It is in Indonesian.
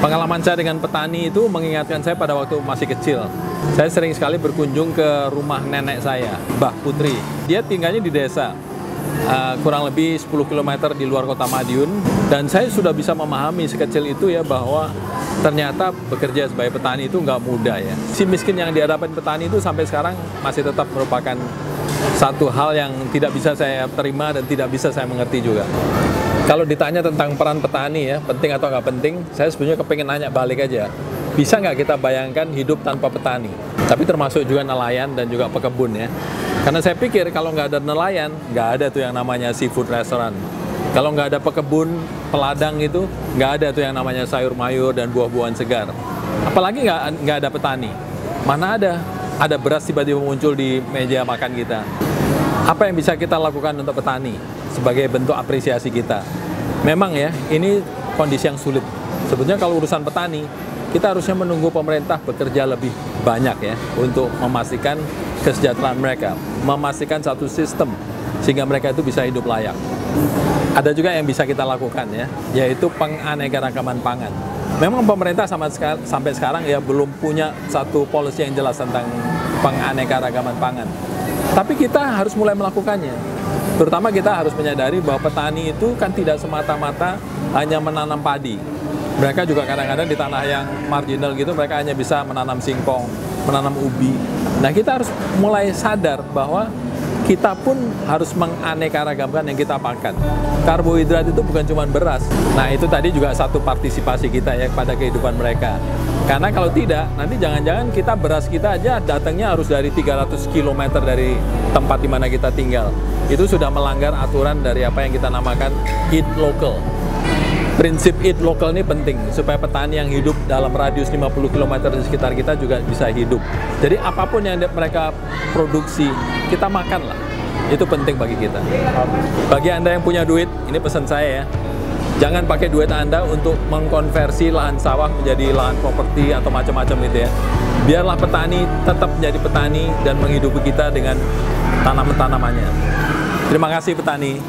Pengalaman saya dengan petani itu mengingatkan saya pada waktu masih kecil. Saya sering sekali berkunjung ke rumah nenek saya, Mbah Putri. Dia tinggalnya di desa, kurang lebih 10 km di luar kota Madiun. Dan saya sudah bisa memahami sekecil itu ya bahwa ternyata bekerja sebagai petani itu nggak mudah ya. Si miskin yang dihadapin petani itu sampai sekarang masih tetap merupakan satu hal yang tidak bisa saya terima dan tidak bisa saya mengerti juga. Kalau ditanya tentang peran petani ya, penting atau nggak penting, saya sebenarnya kepengen nanya balik aja. Bisa nggak kita bayangkan hidup tanpa petani? Tapi termasuk juga nelayan dan juga pekebun ya. Karena saya pikir kalau nggak ada nelayan, nggak ada tuh yang namanya seafood restaurant. Kalau nggak ada pekebun, peladang itu, nggak ada tuh yang namanya sayur mayur dan buah-buahan segar. Apalagi nggak ada petani. Mana ada beras tiba-tiba muncul di meja makan kita. Apa yang bisa kita lakukan untuk petani sebagai bentuk apresiasi kita? Memang ya, ini kondisi yang sulit. Sebetulnya kalau urusan petani, kita harusnya menunggu pemerintah bekerja lebih banyak ya untuk memastikan kesejahteraan mereka, memastikan satu sistem sehingga mereka itu bisa hidup layak. Ada juga yang bisa kita lakukan ya, yaitu penganekaragaman pangan. Memang pemerintah sampai sekarang ya belum punya satu policy yang jelas tentang penganekaragaman pangan. Tapi kita harus mulai melakukannya. Terutama kita harus menyadari bahwa petani itu kan tidak semata-mata hanya menanam padi. Mereka juga kadang-kadang di tanah yang marginal gitu, mereka hanya bisa menanam singkong, menanam ubi. Nah, kita harus mulai sadar bahwa kita pun harus menganekaragamkan yang kita makan. Karbohidrat itu bukan cuma beras. Nah, itu tadi juga satu partisipasi kita ya pada kehidupan mereka. Karena kalau tidak, nanti jangan-jangan beras kita aja datangnya harus dari 300 km dari tempat di mana kita tinggal. Itu sudah melanggar aturan dari apa yang kita namakan eat local. Prinsip eat local ini penting supaya petani yang hidup dalam radius 50 km di sekitar kita juga bisa hidup. Jadi apapun yang mereka produksi, kita makan lah. Itu penting bagi kita. Bagi Anda yang punya duit, ini pesan saya ya. Jangan pakai duit Anda untuk mengkonversi lahan sawah menjadi lahan properti atau macam-macam gitu ya. Biarlah petani tetap menjadi petani dan menghidupi kita dengan tanaman-tanamannya. Terima kasih petani.